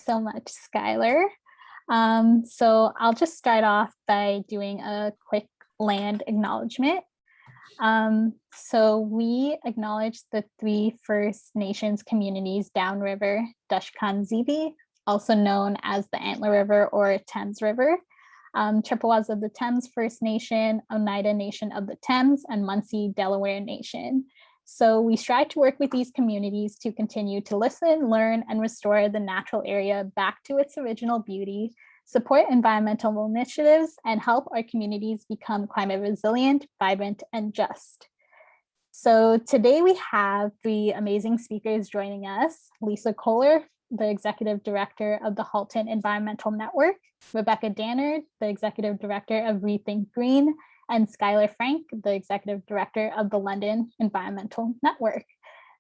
so much, Skyler. So I'll just start off by doing a quick land acknowledgement. So we acknowledge the 3 First Nations communities downriver, Dushkan-Zibi, also known as the Antler River or Thames River, Chippewas of the Thames First Nation, Oneida Nation of the Thames, and Munsee Delaware Nation. So we strive to work with these communities to continue to listen, learn, and restore the natural area back to its original beauty, support environmental initiatives, and help our communities become climate resilient, vibrant, and just. So today we have 3 amazing speakers joining us: Lisa Kohler, the Executive Director of the Halton Environmental Network, Rebecca Dannard, the Executive Director of reThink Green, and Skyler Frank, the Executive Director of the London Environmental Network.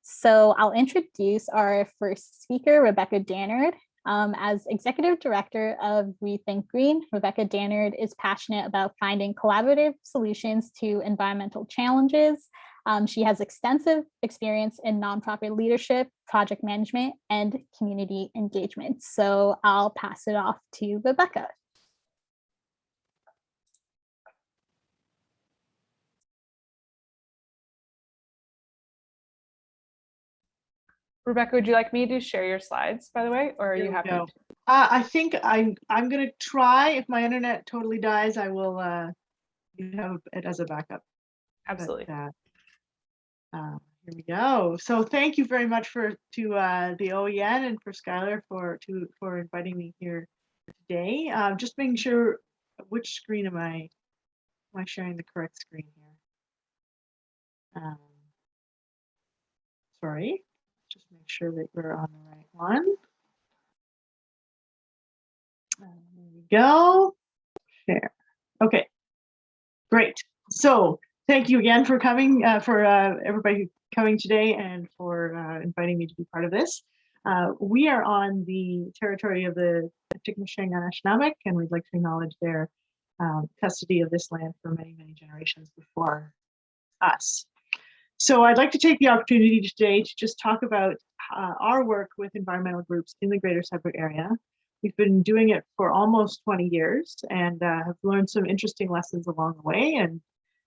So I'll introduce our first speaker, Rebecca Dannard. As Executive Director of reThink Green, Rebecca Dannard is passionate about finding collaborative solutions to environmental challenges. She has extensive experience in nonprofit leadership, project management, and community engagement. So I'll pass it off to Rebecca. Rebecca, would you like me to share your slides, by the way, or are you happy? I think I'm going to try. If my internet totally dies, I will you have it as a backup. Absolutely. But, here we go. So thank you very much to the OEN and for Skyler for inviting me here today. Just making sure, which screen am I sharing the correct screen here? Sorry. Just make sure that we're on the right one. There we go. Share. Okay, great. So thank you again for coming, for everybody coming today, and for inviting me to be part of this. We are on the territory of the Tikmasheng-Anishinaabeg, and we'd like to acknowledge their custody of this land for many, many generations before us. So I'd like to take the opportunity today to just talk about our work with environmental groups in the Greater Sudbury area. We've been doing it for almost 20 years and have learned some interesting lessons along the way, and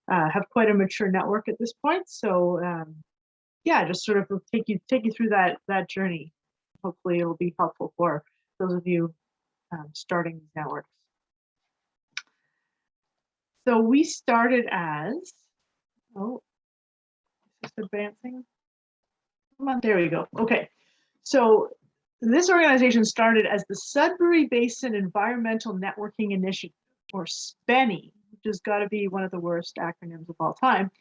have quite a mature network at this point. So yeah, just sort of take you through that journey. Hopefully it'll be helpful for those of you starting these networks. So we started as, is this advancing? Come on, there we go. Okay, so this organization started as the Sudbury Basin Environmental Networking Initiative, or SPENI, which has got to be one of the worst acronyms of all time.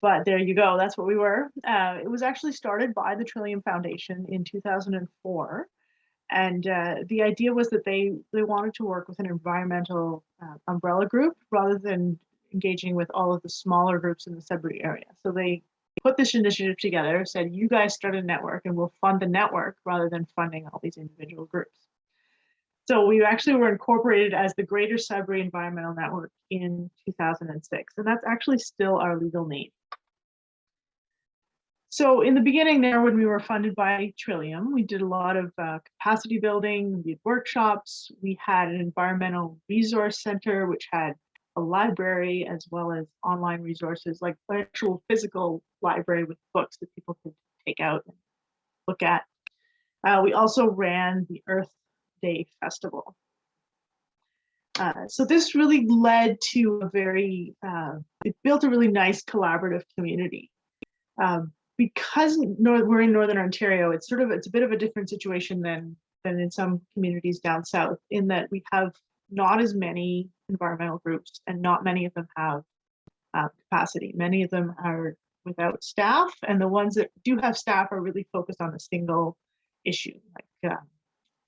But there you go, that's what we were. It was actually started by the Trillium Foundation in 2004. And the idea was that they wanted to work with an environmental umbrella group rather than engaging with all of the smaller groups in the Sudbury area. So they put this initiative together, said, you guys start a network and we'll fund the network rather than funding all these individual groups. So we actually were incorporated as the Greater Sudbury Environmental Network in 2006, and that's actually still our legal name. So in the beginning there, when we were funded by Trillium, we did a lot of capacity building, we did workshops, we had an environmental resource center, which had a library as well as online resources, like an actual physical library with books that people could take out and look at. We also ran the Earth Day Festival. So this really led to a very, it built a really nice collaborative community. Because we're in Northern Ontario, it's a bit of a different situation than in some communities down south, in that we have not as many environmental groups and not many of them have capacity. Many of them are without staff, and the ones that do have staff are really focused on a single issue, like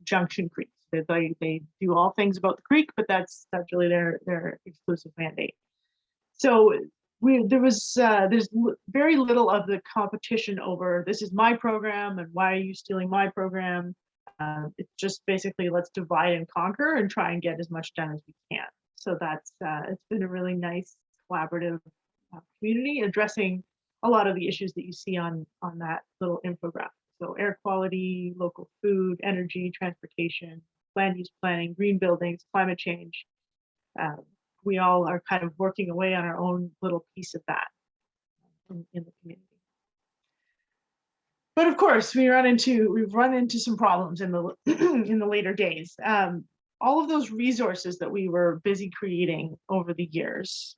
Junction Creek. They do all things about the creek, but that's really their exclusive mandate. So there's very little of the competition over, this is my program and why are you stealing my program. It's just basically, let's divide and conquer and try and get as much done as we can. So that's it's been a really nice collaborative community addressing a lot of the issues that you see on that little infographic. So air quality, local food, energy, transportation, land use planning, green buildings, climate change. We all are kind of working away on our own little piece of that in the community. But of course, we've run into some problems in the in the later days. All of those resources that we were busy creating over the years,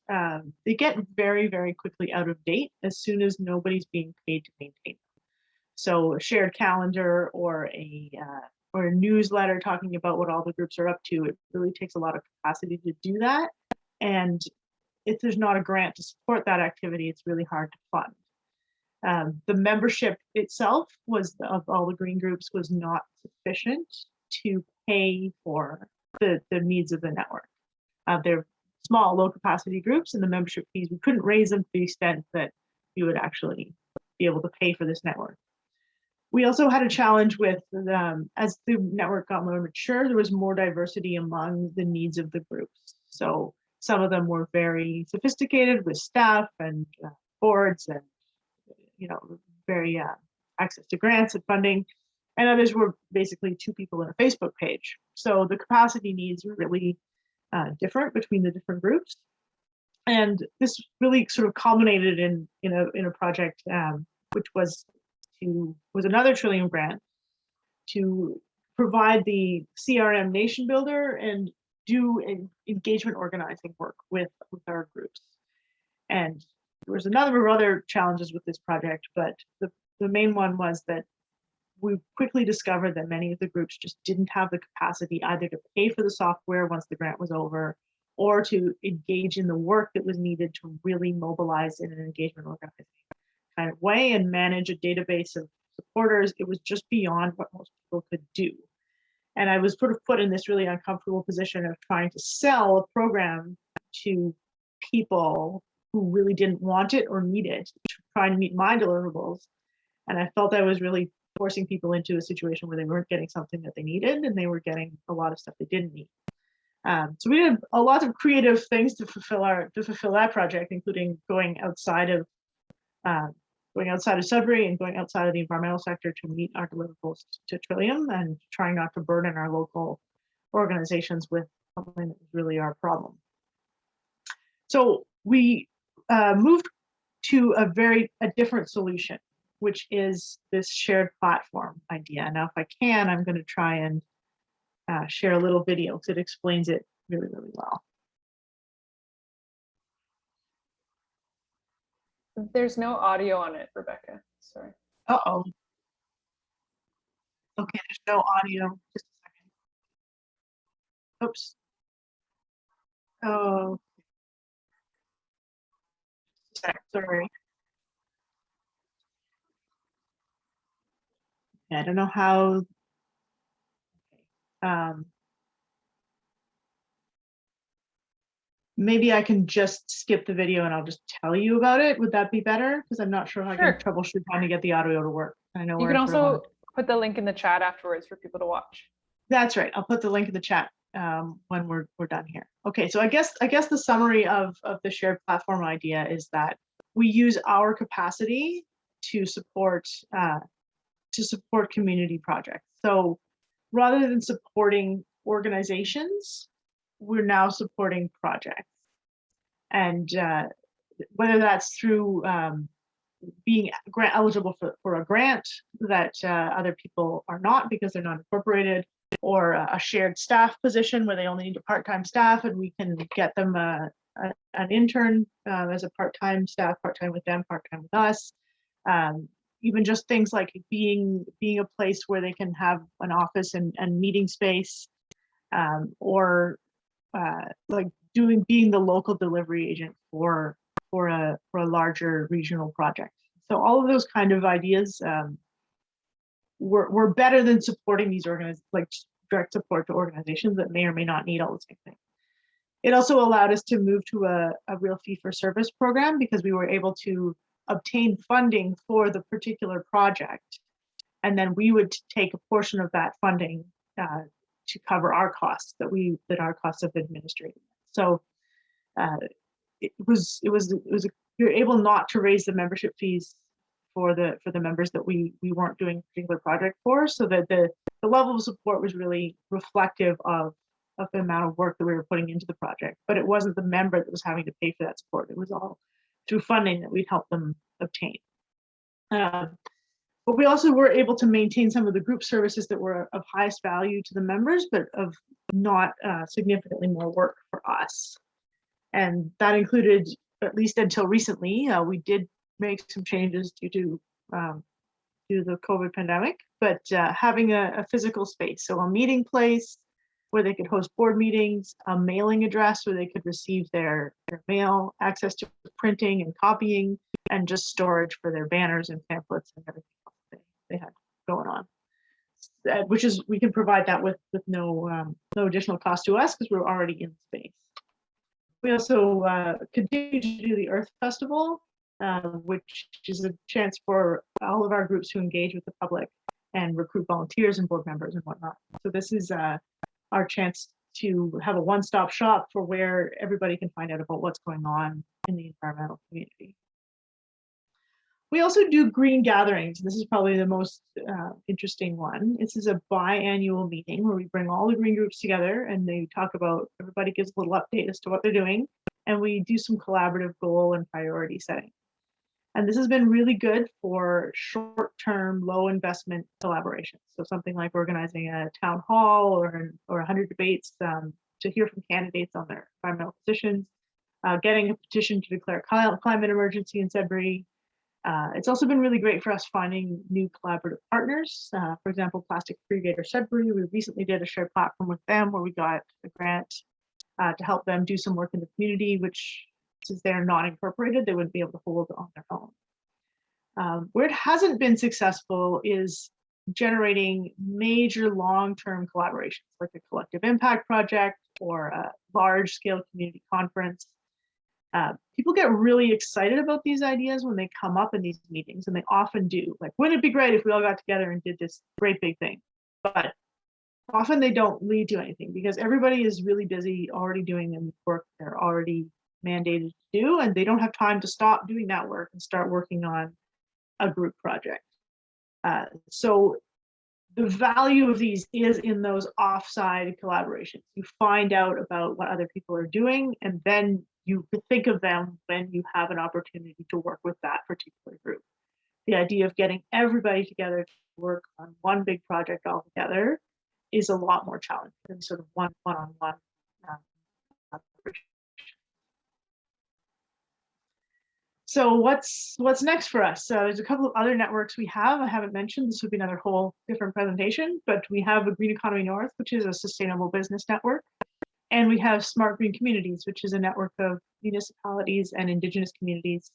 they get very, very quickly out of date as soon as nobody's being paid to maintain them. So a shared calendar or a newsletter talking about what all the groups are up to, it really takes a lot of capacity to do that. And if there's not a grant to support that activity, it's really hard to fund. The membership itself of all the green groups was not sufficient to pay for the needs of the network. They're small, low capacity groups, and the membership fees, we couldn't raise them to the extent that we would actually be able to pay for this network. We also had a challenge with, as the network got more mature, there was more diversity among the needs of the groups. So some of them were very sophisticated with staff and boards and, very access to grants and funding. And others were basically 2 people in a Facebook page. So the capacity needs were really different between the different groups. And this really sort of culminated in a project which was another Trillium grant to provide the CRM nation builder and do engagement organizing work with our groups. And there was a number of other challenges with this project, but the main one was that we quickly discovered that many of the groups just didn't have the capacity either to pay for the software once the grant was over, or to engage in the work that was needed to really mobilize in an engagement organizing kind of way and manage a database of supporters. It was just beyond what most people could do. And I was sort of put in this really uncomfortable position of trying to sell a program to people who really didn't want it or need it, trying to meet my deliverables. And I felt I was really forcing people into a situation where they weren't getting something that they needed, and they were getting a lot of stuff they didn't need. So we did a lot of creative things to fulfill that project, including going outside of Sudbury and going outside of the environmental sector to meet our deliverables to Trillium, and trying not to burden our local organizations with something that was really our problem. So we moved to a different solution, which is this shared platform idea. Now, if I can, I'm going to try and share a little video because it explains it really, really well. There's no audio on it, Rebecca. Sorry. Uh-oh. Okay, there's no audio. Just a second. Oops. Oh. Sorry. I don't know how. Maybe I can just skip the video and I'll just tell you about it. Would that be better? Because I'm not sure how I can troubleshoot trying to get the audio to work. I know you can also put the link in the chat afterwards for people to watch. That's right. I'll put the link in the chat when we're done here. Okay, so I guess the summary of the shared platform idea is that we use our capacity to support community projects. So rather than supporting organizations, we're now supporting projects. And whether that's through being grant eligible for a grant that other people are not because they're not incorporated, or a shared staff position where they only need a part-time staff and we can get them an intern as a part-time staff, part-time with them, part-time with us. Even just things like being a place where they can have an office and meeting space, or like being the local delivery agent for a larger regional project. So all of those kind of ideas were better than supporting these direct support to organizations that may or may not need all the same thing. It also allowed us to move to a real fee-for-service program because we were able to obtain funding for the particular project, and then we would take a portion of that funding to cover our costs that our costs of administrating. So we were able not to raise the membership fees for the members that we weren't doing a particular project for, so that the level of support was really reflective of the amount of work that we were putting into the project. But it wasn't the member that was having to pay for that support. It was all through funding that we'd help them obtain. But we also were able to maintain some of the group services that were of highest value to the members, but of not significantly more work for us. And that included, at least until recently, we did make some changes due to the COVID pandemic, but having a physical space, so a meeting place where they could host board meetings, a mailing address where they could receive their mail, access to printing and copying, and just storage for their banners and pamphlets and everything else they had going on. Which is, we can provide that with no additional cost to us because we're already in space. We also continue to do the Earth Festival, which is a chance for all of our groups to engage with the public and recruit volunteers and board members and whatnot. So this is our chance to have a one-stop shop for where everybody can find out about what's going on in the environmental community. We also do green gatherings. This is probably the most interesting one. This is a biannual meeting where we bring all the green groups together and they talk about, everybody gives a little update as to what they're doing, and we do some collaborative goal and priority setting. And this has been really good for short-term, low-investment collaboration. So something like organizing a town hall or 100 debates to hear from candidates on their environmental positions, getting a petition to declare climate emergency in Sudbury. It's also been really great for us finding new collaborative partners. For example, Plastic Free Greater Sudbury, we recently did a shared platform with them where we got a grant to help them do some work in the community, which, since they're not incorporated, they wouldn't be able to hold on their own. Where it hasn't been successful is generating major long-term collaborations, like a collective impact project or a large-scale community conference. People get really excited about these ideas when they come up in these meetings, and they often do. Like, wouldn't it be great if we all got together and did this great big thing? But often they don't lead to anything because everybody is really busy already doing the work they're already mandated to do, and they don't have time to stop doing that work and start working on a group project. So the value of these is in those offside collaborations. You find out about what other people are doing, and then you think of them when you have an opportunity to work with that particular group. The idea of getting everybody together to work on one big project all together is a lot more challenging than sort of one-on-one collaboration. So what's next for us? There's a couple of other networks we have. I haven't mentioned. This would be another whole different presentation, but we have a Green Economy North, which is a sustainable business network. And we have Smart Green Communities, which is a network of municipalities and Indigenous communities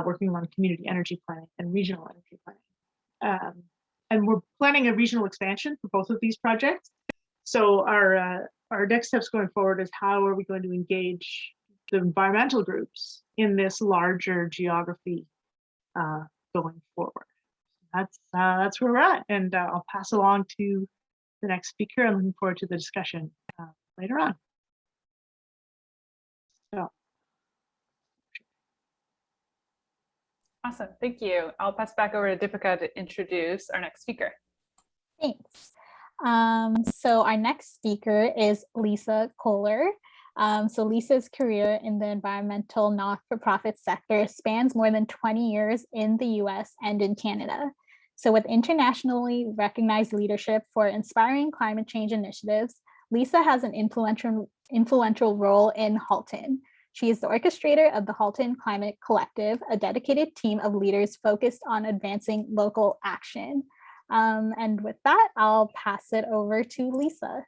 working on community energy planning and regional energy planning. And we're planning a regional expansion for both of these projects. So our next steps going forward is how are we going to engage the environmental groups in this larger geography going forward. That's where we're at, and I'll pass along to the next speaker. I'm looking forward to the discussion later on. So. Awesome, thank you. I'll pass back over to Deepika to introduce our next speaker. Thanks. So our next speaker is Lisa Kohler. So Lisa's career in the environmental not-for-profit sector spans more than 20 years in the US and in Canada. So with internationally recognized leadership for inspiring climate change initiatives, Lisa has an influential role in Halton. She is the orchestrator of the Halton Climate Collective, a dedicated team of leaders focused on advancing local action. And with that, I'll pass it over to Lisa.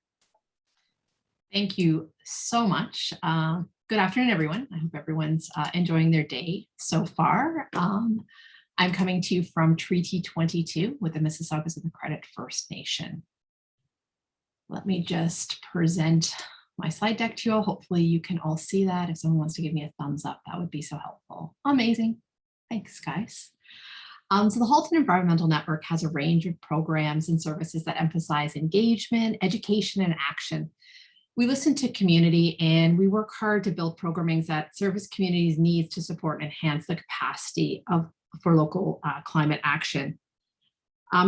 Thank you so much. Good afternoon, everyone. I hope everyone's enjoying their day so far. I'm coming to you from Treaty 22 with the Mississaugas of the Credit First Nation. Let me just present my slide deck to you all. Hopefully you can all see that. If someone wants to give me a thumbs up, that would be so helpful. Amazing. Thanks, guys. So the Halton Environmental Network has a range of programs and services that emphasize engagement, education, and action. We listen to community and we work hard to build programming that service communities' needs to support and enhance the capacity of for local climate action.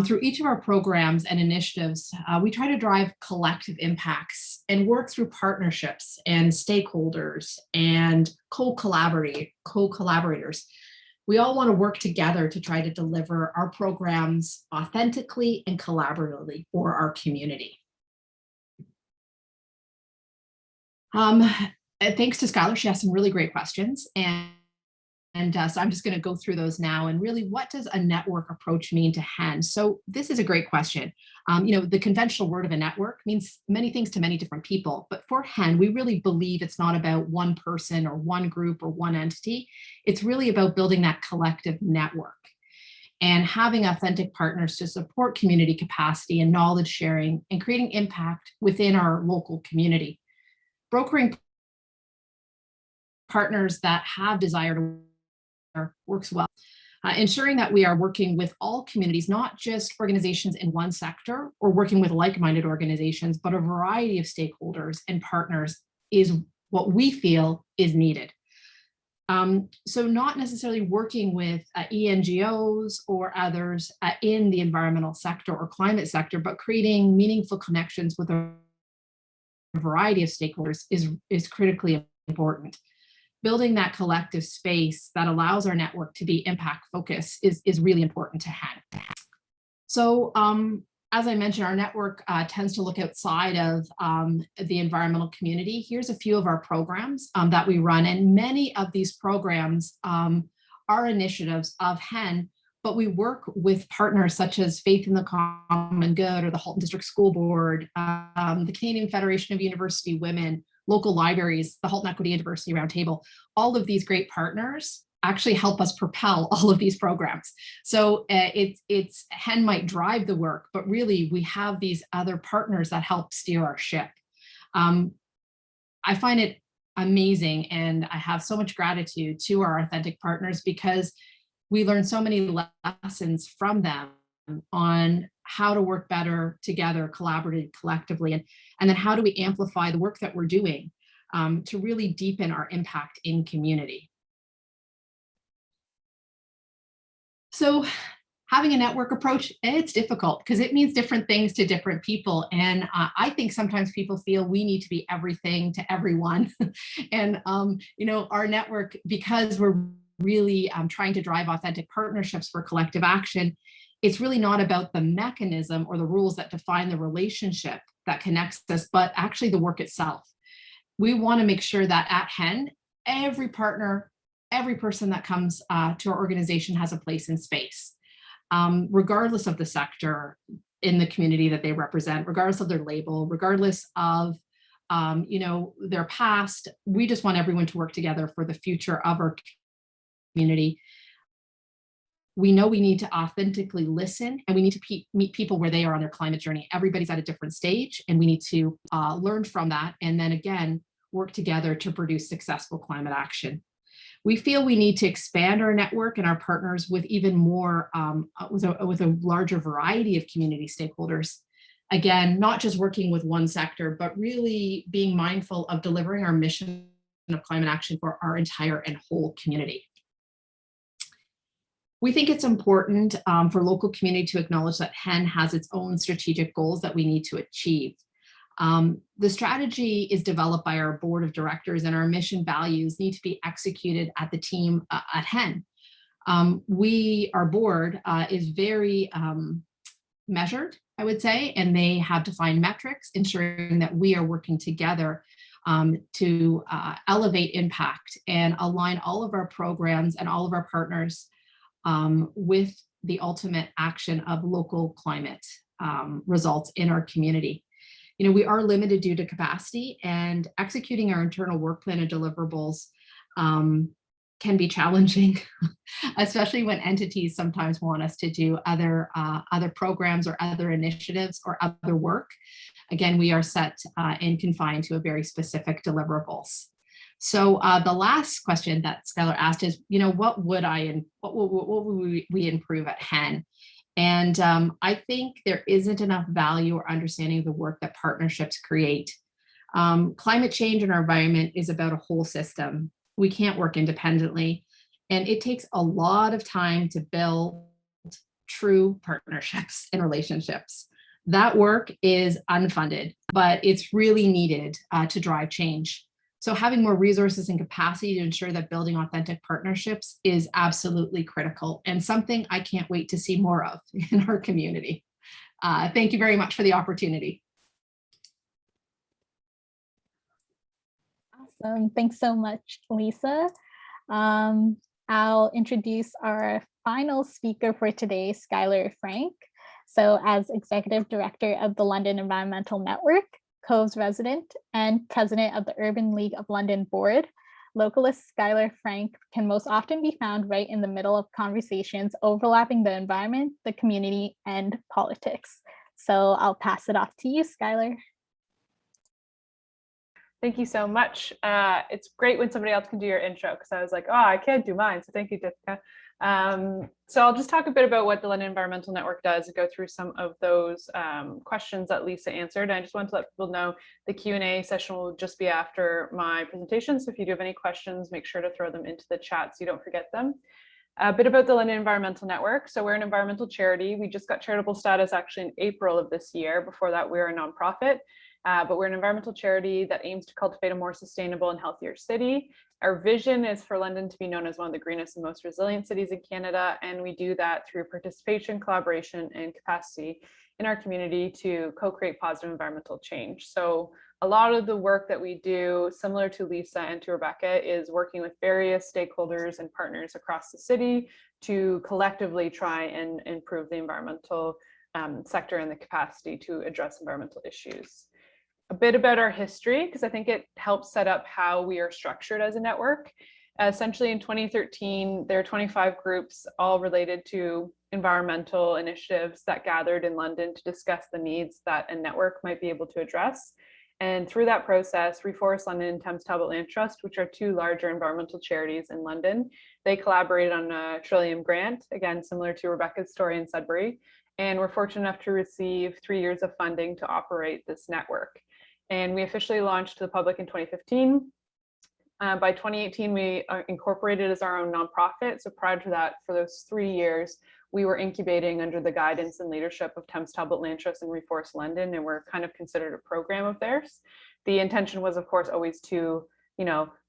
Through each of our programs and initiatives, we try to drive collective impacts and work through partnerships and stakeholders and co-collaborators. We all want to work together to try to deliver our programs authentically and collaboratively for our community. Thanks to Skyler, she asked some really great questions. So I'm just going to go through those now. And really, what does a network approach mean to Hens? So this is a great question. The conventional word of a network means many things to many different people. But for Hen, we really believe it's not about one person or one group or one entity. It's really about building that collective network and having authentic partners to support community capacity and knowledge sharing and creating impact within our local community. Brokering partners that have desire to works well. Ensuring that we are working with all communities, not just organizations in one sector or working with like-minded organizations, but a variety of stakeholders and partners is what we feel is needed. So not necessarily working with ENGOs or others in the environmental sector or climate sector, but creating meaningful connections with a variety of stakeholders is critically important. Building that collective space that allows our network to be impact focused is really important to Hen. So as I mentioned, our network tends to look outside of the environmental community. Here's a few of our programs that we run, and many of these programs are initiatives of Hen, but we work with partners such as Faith in the Common Good or the Halton District School Board, the Canadian Federation of University Women, local libraries, the Halton Equity and Diversity Roundtable. All of these great partners actually help us propel all of these programs. So it's Hen might drive the work, but really we have these other partners that help steer our ship. I find it amazing, and I have so much gratitude to our authentic partners because we learn so many lessons from them on how to work better together, collaboratively, collectively, and then how do we amplify the work that we're doing to really deepen our impact in community. So having a network approach, it's difficult because it means different things to different people. And I think sometimes people feel we need to be everything to everyone. And, our network, because we're really trying to drive authentic partnerships for collective action, it's really not about the mechanism or the rules that define the relationship that connects us, but actually the work itself. We want to make sure that at Hen, every partner, every person that comes to our organization has a place in space, regardless of the sector in the community that they represent, regardless of their label, regardless of their past. We just want everyone to work together for the future of our community. We know we need to authentically listen, and we need to meet people where they are on their climate journey. Everybody's at a different stage, and we need to learn from that, and then again, work together to produce successful climate action. We feel we need to expand our network and our partners with even more, with a larger variety of community stakeholders. Again, not just working with one sector, but really being mindful of delivering our mission of climate action for our entire and whole community. We think it's important for local community to acknowledge that Hen has its own strategic goals that we need to achieve. The strategy is developed by our board of directors, and our mission values need to be executed at the team at Hen. Our board is very measured, I would say, and they have defined metrics, ensuring that we are working together to elevate impact and align all of our programs and all of our partners with the ultimate action of local climate results in our community. We are limited due to capacity, and executing our internal work plan and deliverables can be challenging, especially when entities sometimes want us to do other programs or other initiatives or other work. Again, we are set and confined to a very specific deliverables. So the last question that Skyler asked is, what would we improve at Hen? And I think there isn't enough value or understanding of the work that partnerships create. Climate change in our environment is about a whole system. We can't work independently. And it takes a lot of time to build true partnerships and relationships. That work is unfunded, but it's really needed to drive change. So having more resources and capacity to ensure that building authentic partnerships is absolutely critical and something I can't wait to see more of in our community. Thank you very much for the opportunity. Awesome. Thanks so much, Lisa. I'll introduce our final speaker for today, Skyler Frank. So as Executive Director of the London Environmental Network, Cove's resident, and President of the Urban League of London Board, localist Skyler Frank can most often be found right in the middle of conversations overlapping the environment, the community, and politics. So I'll pass it off to you, Skyler. Thank you so much. It's great when somebody else can do your intro, because I was like, oh, I can't do mine. So thank you, Deepika. So I'll just talk a bit about what the London Environmental Network does and go through some of those questions that Lisa answered. And I just want to let people know the Q&A session will just be after my presentation. So if you do have any questions, make sure to throw them into the chat so you don't forget them. A bit about the London Environmental Network. So we're an environmental charity. We just got charitable status actually in April of this year. Before that, we were a nonprofit. But we're an environmental charity that aims to cultivate a more sustainable and healthier city. Our vision is for London to be known as one of the greenest and most resilient cities in Canada, and we do that through participation, collaboration, and capacity in our community to co-create positive environmental change. So a lot of the work that we do, similar to Lisa and to Rebecca, is working with various stakeholders and partners across the city to collectively try and improve the environmental sector and the capacity to address environmental issues. A bit about our history, because I think it helps set up how we are structured as a network. Essentially in 2013, there are 25 groups all related to environmental initiatives that gathered in London to discuss the needs that a network might be able to address. And through that process, Reforest London and Thames Talbot Land Trust, which are two larger environmental charities in London, they collaborated on a Trillium grant, again, similar to Rebecca's story in Sudbury. And we're fortunate enough to receive 3 years of funding to operate this network. And we officially launched to the public in 2015. By 2018, we incorporated as our own nonprofit. So prior to that, for those 3 years, we were incubating under the guidance and leadership of Thames Talbot Land Trust and Reforest London, and we're kind of considered a program of theirs. The intention was, of course, always to,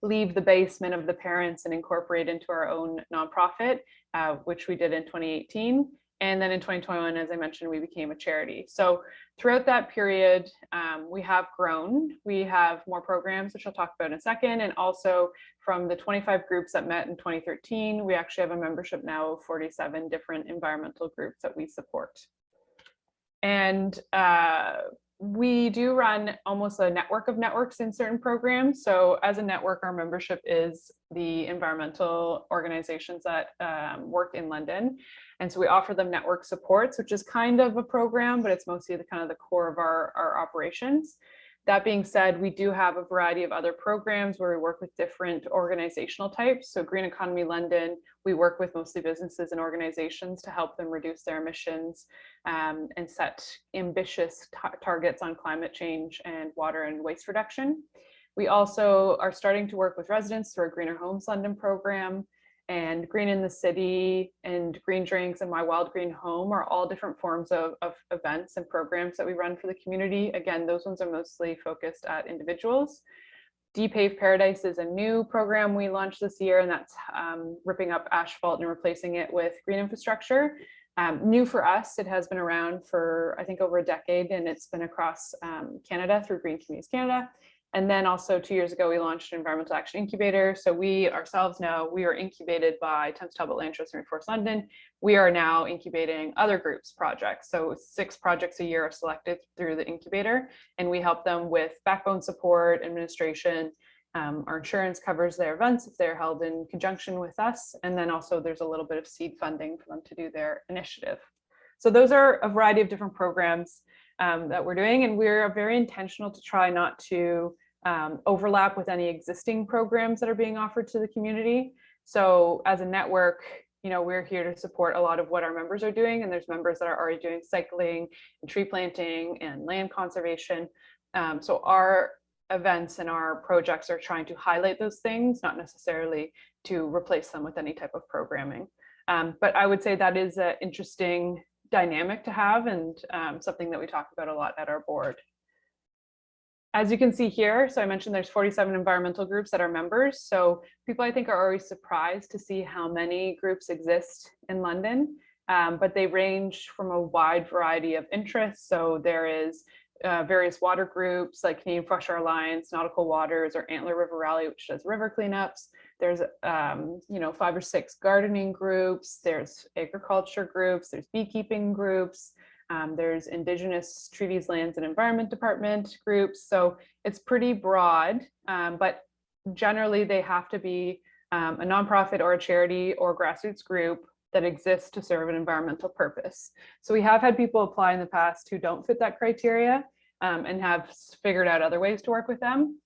leave the basement of the parents and incorporate into our own nonprofit, which we did in 2018. And then in 2021, as I mentioned, we became a charity. So throughout that period, we have grown. We have more programs, which I'll talk about in a second. And also from the 25 groups that met in 2013, we actually have a membership now of 47 different environmental groups that we support. And we do run almost a network of networks in certain programs. So as a network, our membership is the environmental organizations that work in London. And so we offer them network supports, which is kind of a program, but it's mostly the kind of the core of our operations. That being said, we do have a variety of other programs where we work with different organizational types. So Green Economy London, we work with mostly businesses and organizations to help them reduce their emissions and set ambitious targets on climate change and water and waste reduction. We also are starting to work with residents through our Greener Homes London program, and Green in the City and Green Drinks and My Wild Green Home are all different forms of events and programs that we run for the community. Again, those ones are mostly focused at individuals. Depave Paradise is a new program we launched this year, and that's ripping up asphalt and replacing it with green infrastructure. New for us, it has been around for, I think, over a decade, and it's been across Canada through Green Communities Canada. And then also 2 years ago, we launched an environmental action incubator. So we ourselves now, we are incubated by Thames Talbot Land Trust and Reforest London. We are now incubating other groups' projects. So 6 projects a year are selected through the incubator, and we help them with backbone support, administration. Our insurance covers their events if they're held in conjunction with us. And then also there's a little bit of seed funding for them to do their initiative. So those are a variety of different programs that we're doing, and we're very intentional to try not to overlap with any existing programs that are being offered to the community. So as a network, we're here to support a lot of what our members are doing, and there's members that are already doing cycling and tree planting and land conservation. So our events and our projects are trying to highlight those things, not necessarily to replace them with any type of programming. But I would say that is an interesting dynamic to have, and something that we talk about a lot at our board. As you can see here, so I mentioned there's 47 environmental groups that are members. So people, I think, are always surprised to see how many groups exist in London, but they range from a wide variety of interests. So there is various water groups like Canadian Freshwater Alliance, Nautical Waters, or Antler River Rally, which does river cleanups. There's 5 or 6 gardening groups. There's agriculture groups. There's beekeeping groups. There's Indigenous Treaties, Lands and Environment Department groups. So it's pretty broad, but generally they have to be a nonprofit or a charity or grassroots group that exists to serve an environmental purpose. So we have had people apply in the past who don't fit that criteria, and have figured out other ways to work with them.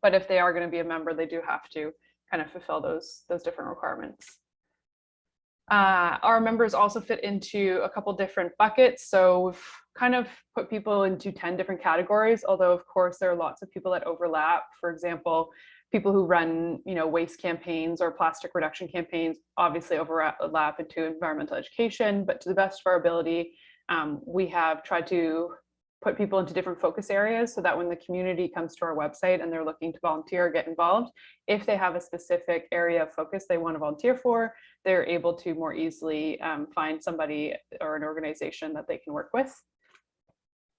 But if they are going to be a member, they do have to kind of fulfill those different requirements. Our members also fit into a couple different buckets. So we've kind of put people into 10 different categories, although of course there are lots of people that overlap. For example, people who run, waste campaigns or plastic reduction campaigns obviously overlap into environmental education, but to the best of our ability, we have tried to put people into different focus areas so that when the community comes to our website and they're looking to volunteer or get involved, if they have a specific area of focus they want to volunteer for, they're able to more easily find somebody or an organization that they can work with.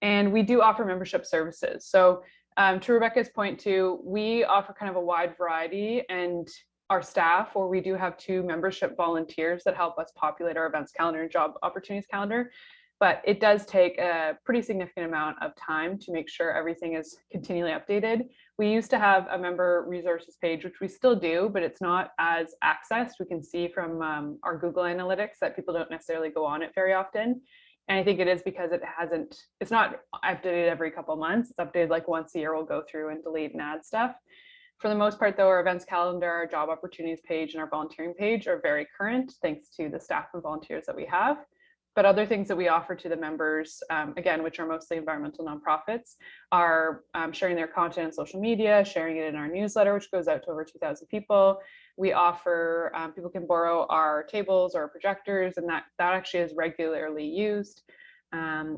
And we do offer membership services. So to Rebecca's point too, we offer kind of a wide variety, and our staff, or we do have 2 membership volunteers that help us populate our events calendar and job opportunities calendar. But it does take a pretty significant amount of time to make sure everything is continually updated. We used to have a member resources page, which we still do, but it's not as accessed. We can see from our Google Analytics that people don't necessarily go on it very often. And I think it is because it's not updated every couple of months. It's updated like once a year. We'll go through and delete and add stuff. For the most part though, our events calendar, our job opportunities page, and our volunteering page are very current, thanks to the staff and volunteers that we have. But other things that we offer to the members, again, which are mostly environmental nonprofits, are sharing their content on social media, sharing it in our newsletter, which goes out to over 2,000 people. We offer, people can borrow our tables or projectors, and that actually is regularly used.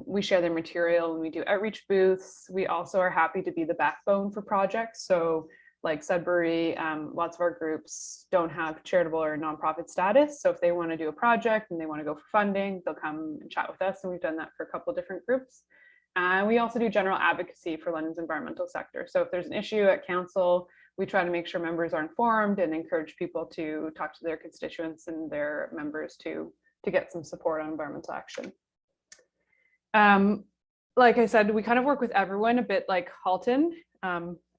We share their material when we do outreach booths. We also are happy to be the backbone for projects. So like Sudbury, lots of our groups don't have charitable or nonprofit status. So if they want to do a project and they want to go for funding, they'll come and chat with us. And we've done that for a couple of different groups. And we also do general advocacy for London's environmental sector. So if there's an issue at council, we try to make sure members are informed and encourage people to talk to their constituents and their members to get some support on environmental action. Like I said, we kind of work with everyone a bit like Halton.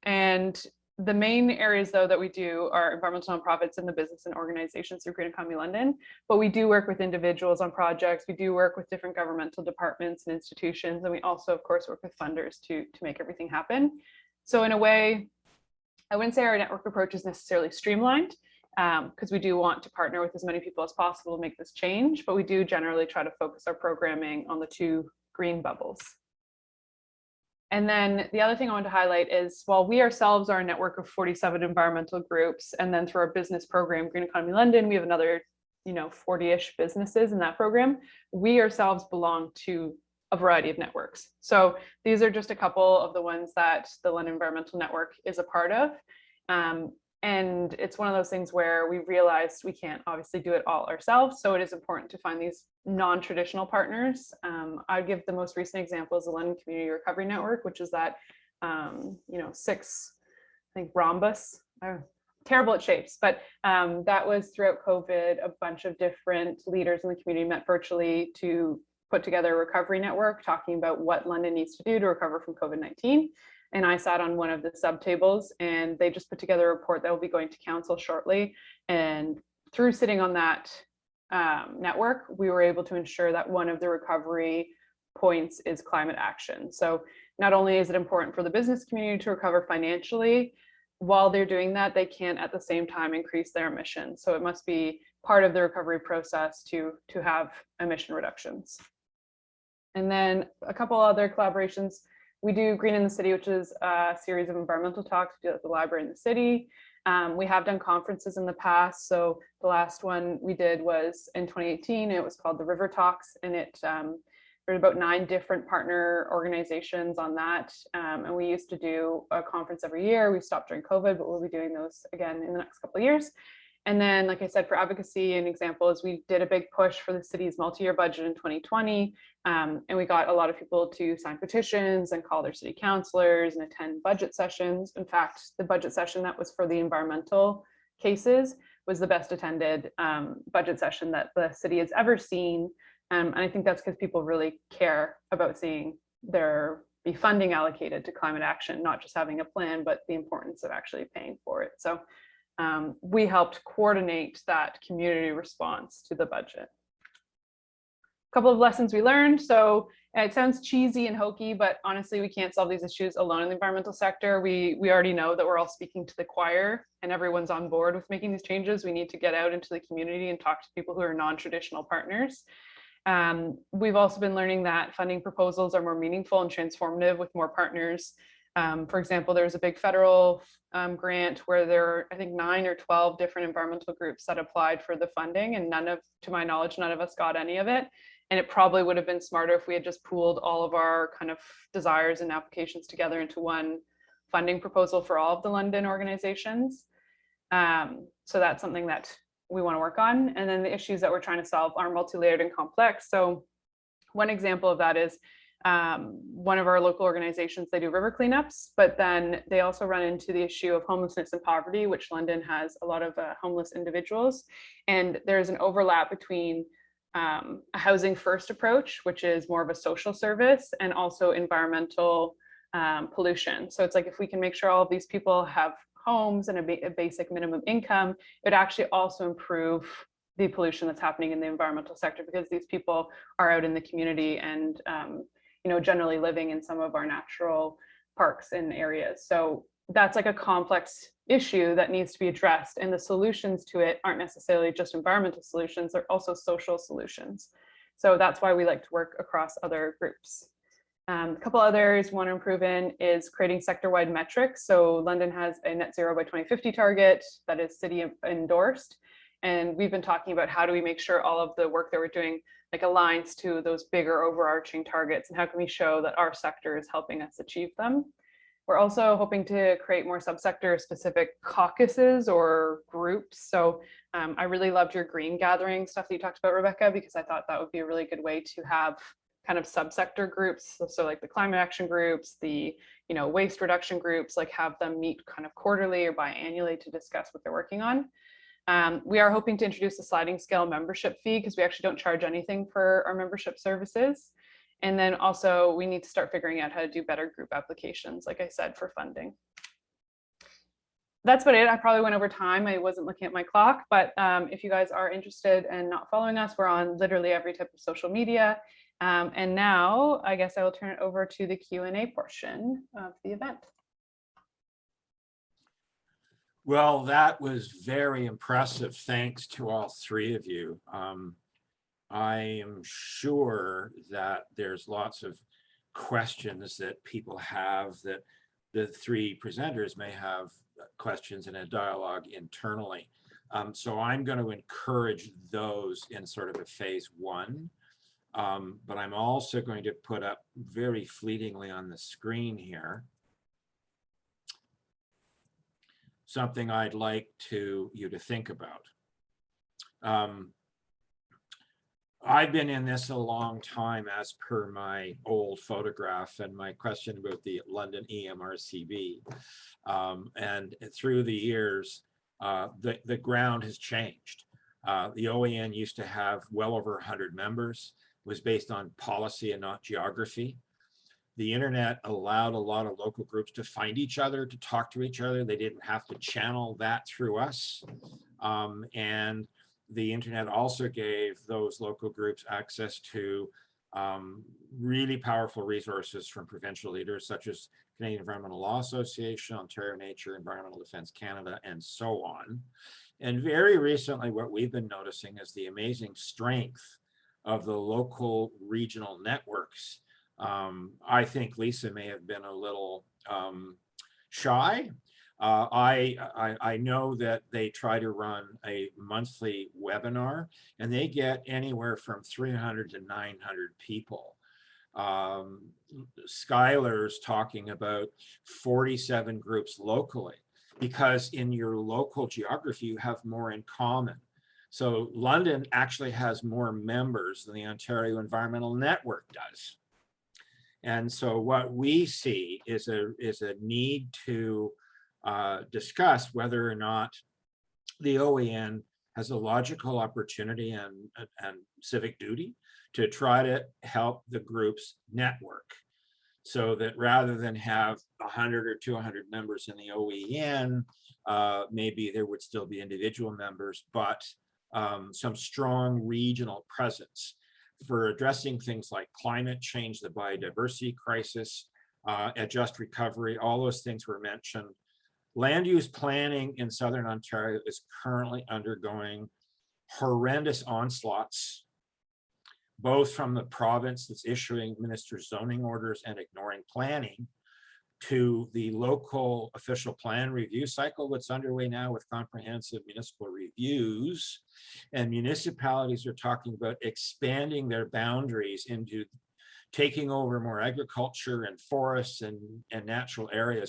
And the main areas, though, that we do are environmental nonprofits and the business and organizations through Green Economy London. But we do work with individuals on projects. We do work with different governmental departments and institutions. And we also, of course, work with funders to make everything happen. So in a way, I wouldn't say our network approach is necessarily streamlined, because we do want to partner with as many people as possible to make this change. But we do generally try to focus our programming on the 2 green bubbles. And then the other thing I want to highlight is, while we ourselves are a network of 47 environmental groups, and then through our business program, Green Economy London, we have another, 40-ish businesses in that program. We ourselves belong to a variety of networks. So these are just a couple of the ones that the London Environmental Network is a part of. And it's one of those things where we realized we can't obviously do it all ourselves. So it is important to find these non-traditional partners. I'd give the most recent example is the London Community Recovery Network, which is that, 6, I think, rhombus. Terrible at shapes, but that was throughout COVID. A bunch of different leaders in the community met virtually to put together a recovery network talking about what London needs to do to recover from COVID-19. And I sat on one of the subtables, and they just put together a report that will be going to council shortly. And through sitting on that network, we were able to ensure that one of the recovery points is climate action. So not only is it important for the business community to recover financially, while they're doing that, they can't at the same time increase their emissions. So it must be part of the recovery process to have emission reductions. And then a couple other collaborations. We do Green in the City, which is a series of environmental talks we do at the library in the city. We have done conferences in the past. So the last one we did was in 2018. It was called the River Talks, and there were about 9 different partner organizations on that. And we used to do a conference every year. We stopped during COVID, but we'll be doing those again in the next couple of years. And then, like I said, for advocacy, an example is we did a big push for the city's multi-year budget in 2020. And we got a lot of people to sign petitions and call their city councilors and attend budget sessions. In fact, the budget session that was for the environmental cases was the best attended budget session that the city has ever seen. And I think that's because people really care about seeing there be funding allocated to climate action, not just having a plan, but the importance of actually paying for it. So we helped coordinate that community response to the budget. A couple of lessons we learned. So it sounds cheesy and hokey, but honestly, we can't solve these issues alone in the environmental sector. We already know that we're all speaking to the choir and everyone's on board with making these changes. We need to get out into the community and talk to people who are non-traditional partners. We've also been learning that funding proposals are more meaningful and transformative with more partners. For example, there's a big federal grant where there are, I think, 9 or 12 different environmental groups that applied for the funding, and to my knowledge, none of us got any of it. And it probably would have been smarter if we had just pooled all of our kind of desires and applications together into one funding proposal for all of the London organizations. So that's something that we want to work on. And then the issues that we're trying to solve are multi-layered and complex. So one example of that is one of our local organizations, they do river cleanups, but then they also run into the issue of homelessness and poverty, which London has a lot of homeless individuals. And there's an overlap between a housing first approach, which is more of a social service, and also environmental pollution. So it's like, if we can make sure all of these people have homes and a basic minimum income, it would actually also improve the pollution that's happening in the environmental sector, because these people are out in the community and generally living in some of our natural parks and areas. So that's like a complex issue that needs to be addressed, and the solutions to it aren't necessarily just environmental solutions, they're also social solutions. So that's why we like to work across other groups. A couple others want to improve in is creating sector-wide metrics. So London has a net zero by 2050 target that is city endorsed. And we've been talking about how do we make sure all of the work that we're doing like aligns to those bigger overarching targets, and how can we show that our sector is helping us achieve them. We're also hoping to create more subsector specific caucuses or groups. So I really loved your green gathering stuff that you talked about, Rebecca, because I thought that would be a really good way to have kind of subsector groups. So like the climate action groups, the waste reduction groups, like have them meet kind of quarterly or biannually to discuss what they're working on. We are hoping to introduce a sliding scale membership fee, because we actually don't charge anything for our membership services. And then also we need to start figuring out how to do better group applications, like I said, for funding. That's about it. I probably went over time. I wasn't looking at my clock, but if you guys are interested and not following us, we're on literally every type of social media. And now I guess I will turn it over to the Q&A portion of the event. Well, that was very impressive. Thanks to all 3 of you. I am sure that there's lots of questions that people have, that the 3 presenters may have questions in a dialogue internally. So I'm going to encourage those in sort of a phase 1. But I'm also going to put up very fleetingly on the screen here something I'd like you to think about. I've been in this a long time, as per my old photograph and my question about the London EMRCB. And through the years, the ground has changed. The OEN used to have well over 100 members. It was based on policy and not geography. The internet allowed a lot of local groups to find each other, to talk to each other. They didn't have to channel that through us. And the internet also gave those local groups access to really powerful resources from provincial leaders, such as Canadian Environmental Law Association, Ontario Nature, Environmental Defence Canada, and so on. And very recently, what we've been noticing is the amazing strength of the local regional networks. I think Lisa may have been a little shy, I know that they try to run a monthly webinar, and they get anywhere from 300 to 900 people. Skyler's talking about 47 groups locally, because in your local geography, you have more in common. So London actually has more members than the Ontario Environmental Network does. And so what we see is a need to discuss whether or not the OEN has a logical opportunity and civic duty to try to help the groups network, so that rather than have 100 or 200 members in the OEN, maybe there would still be individual members, but some strong regional presence for addressing things like climate change, the biodiversity crisis, a just recovery. All those things were mentioned. Land use planning in Southern Ontario is currently undergoing horrendous onslaughts, both from the province that's issuing minister's zoning orders and ignoring planning, to the local official plan review cycle that's underway now with comprehensive municipal reviews. And municipalities are talking about expanding their boundaries into taking over more agriculture and forests and natural areas